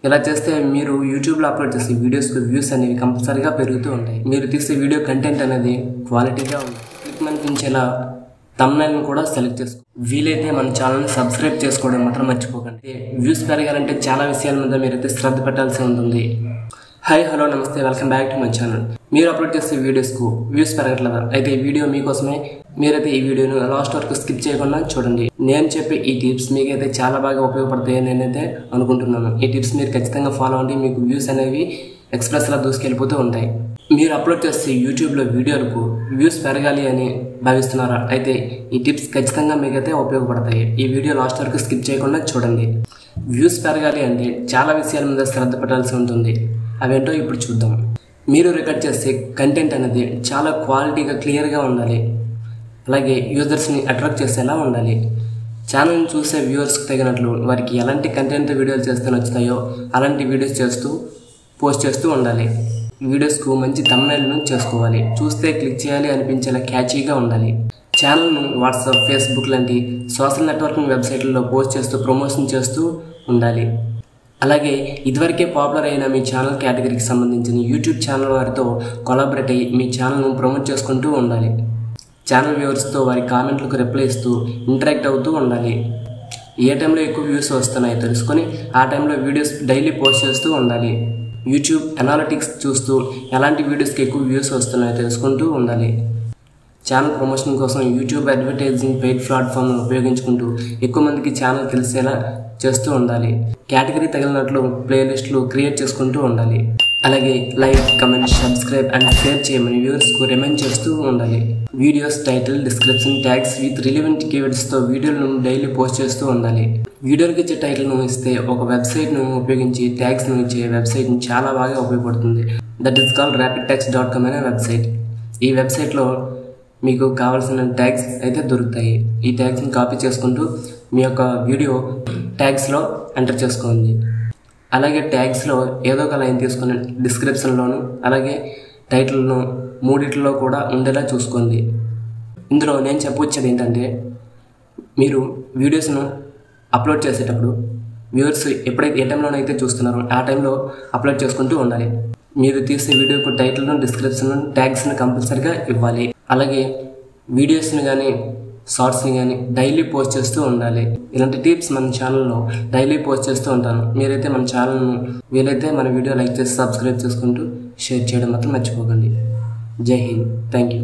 ఇలా చేస్తే మీరు యూట్యూబ్లో అప్లోడ్ చేసే వీడియోస్కి వ్యూస్ అనేవి కంపల్సరీగా పెరుగుతూ ఉంటాయి. మీరు తీసే వీడియో కంటెంట్ అనేది క్వాలిటీగా ఉంది. క్లిక్ అనిపించేలా థంబ్నెయిల్ని కూడా సెలెక్ట్ చేసుకోండి. వీలైతే మన ఛానల్ని సబ్స్క్రైబ్ చేసుకోవడం మాత్రం మర్చిపోకండి. వ్యూస్ పెరగాలంటే చాలా విషయాల మీద మీరైతే శ్రద్ధ పెట్టాల్సి ఉంటుంది. హాయ్ హలో నమస్తే, welcome back to my channel. మీరు అప్లోడ్ చేసే వీడియోస్కు వ్యూస్ పెరగట్లేదా? అయితే ఈ వీడియో మీకోసమే. మీరైతే ఈ వీడియోను లాస్ట్ వరకు స్కిప్ చేయకుండా చూడండి. నేను చెప్పే ఈ టిప్స్ మీకైతే చాలా బాగా ఉపయోగపడతాయని నేనైతే అనుకుంటున్నాను. ఈ టిప్స్ మీరు ఖచ్చితంగా ఫాలో అవ్వండి. మీకు వ్యూస్ అనేవి ఎక్స్ప్రెస్లా దూసుకెళ్ళిపోతూ ఉంటాయి. మీరు అప్లోడ్ చేసే యూట్యూబ్లో వీడియోలకు వ్యూస్ పెరగాలి అని భావిస్తున్నారా? అయితే ఈ టిప్స్ ఖచ్చితంగా మీకైతే ఉపయోగపడతాయి. ఈ వీడియో లాస్ట్ వరకు స్కిప్ చేయకుండా చూడండి. వ్యూస్ పెరగాలి అంటే చాలా విషయాల మీద శ్రద్ధ పెట్టాల్సి ఉంటుంది. అవేంటో ఇప్పుడు చూద్దాం. మీరు రికార్డ్ చేసే కంటెంట్ అనేది చాలా క్వాలిటీగా క్లియర్గా ఉండాలి. అలాగే యూజర్స్ని అట్రాక్ట్ చేసేలా ఉండాలి. ఛానల్ని చూసే వ్యూవర్స్కి తగినట్లు వారికి ఎలాంటి కంటెంట్ వీడియోలు చేస్తే నచ్చుతాయో అలాంటి వీడియోస్ చేస్తూ పోస్ట్ చేస్తూ ఉండాలి. వీడియోస్కు మంచి థంబ్నెయిల్ను చేసుకోవాలి. చూస్తే క్లిక్ చేయాలి అనిపించేలా క్యాచీగా ఉండాలి. ఛానల్ను వాట్సాప్, ఫేస్బుక్ లాంటి సోషల్ నెట్వర్కింగ్ వెబ్సైట్లలో పోస్ట్ చేస్తూ ప్రమోషన్ చేస్తూ ఉండాలి. అలాగే ఇదివరకే పాపులర్ అయిన మీ ఛానల్ కేటగిరీకి సంబంధించిన యూట్యూబ్ ఛానల్ వారితో కొలాబరేట్ అయ్యి మీ ఛానల్ను ప్రమోట్ చేసుకుంటూ ఉండాలి. ఛానల్ వ్యూవర్స్తో వారి కామెంట్లకు రిప్లై ఇస్తూ ఇంటరాక్ట్ అవుతూ ఉండాలి. ఏ టైంలో ఎక్కువ వ్యూస్ వస్తున్నాయో తెలుసుకొని ఆ టైంలో వీడియోస్ డైలీ పోస్ట్ చేస్తూ ఉండాలి. యూట్యూబ్ అనాలిటిక్స్ చూస్తూ ఎలాంటి వీడియోస్కి ఎక్కువ వ్యూస్ వస్తున్నాయో తెలుసుకుంటూ ఉండాలి. ఛానల్ ప్రమోషన్ కోసం యూట్యూబ్ అడ్వర్టైజింగ్ పెయిడ్ ప్లాట్ఫామ్ను ఉపయోగించుకుంటూ ఎక్కువ మందికి ఛానల్ తెలిసేలా చేస్తూ ఉండాలి. కేటగిరీ తగిలినట్లు ప్లేలిస్టులు క్రియేట్ చేసుకుంటూ ఉండాలి. అలాగే like, comment, subscribe and share చేయమని వ్యూవర్స్కు రిమైండ్ చేస్తూ ఉండాలి. Videos title, description, tags with relevant కీవర్డ్స్తో వీడియోలను డైలీ పోస్ట్ చేస్తూ ఉండాలి. వీడియోకి ఇచ్చే టైటిల్ను ఇస్తే ఒక వెబ్సైట్ను ఉపయోగించి ట్యాగ్స్ను ఇచ్చే వెబ్సైట్ చాలా బాగా ఉపయోగపడుతుంది. దట్ ఈస్ కాల్డ్ rapidtags.com అనే వెబ్సైట్. ఈ వెబ్సైట్లో మీకు కావాల్సిన ట్యాగ్స్ అయితే దొరుకుతాయి. ఈ ట్యాగ్స్ని కాపీ చేసుకుంటూ మీ యొక్క వీడియో ట్యాగ్స్లో ఎంటర్ చేసుకోండి. అలాగే ట్యాగ్స్లో ఏదో ఒక లైన్ తీసుకొని డిస్క్రిప్షన్లోను అలాగే టైటిల్ను మూడిట్లో కూడా ఉండేలా చూసుకోండి. ఇందులో నేను చెప్పొచ్చేది ఏంటంటే, మీరు వీడియోస్ను అప్లోడ్ చేసేటప్పుడు వ్యూవర్స్ ఎప్పుడైతే ఏ టైంలోనైతే చూస్తున్నారో ఆ టైంలో అప్లోడ్ చేసుకుంటూ ఉండాలి. మీరు తీసే వీడియోకు టైటిల్ను, డిస్క్రిప్షన్, ట్యాగ్స్ని కంపల్సరీగా ఇవ్వాలి. అలాగే వీడియోస్ని కానీ షార్ట్స్ని కానీ డైలీ పోస్ట్ చేస్తూ ఉండాలి. ఇలాంటి టిప్స్ మన ఛానల్లో డైలీ పోస్ట్ చేస్తూ ఉంటాను. మీరైతే మన ఛానల్ను వీలైతే మన వీడియో లైక్ చేసి సబ్స్క్రైబ్ చేసుకుంటూ షేర్ చేయడం మాత్రం మర్చిపోకండి. జై హింద్. Thank you.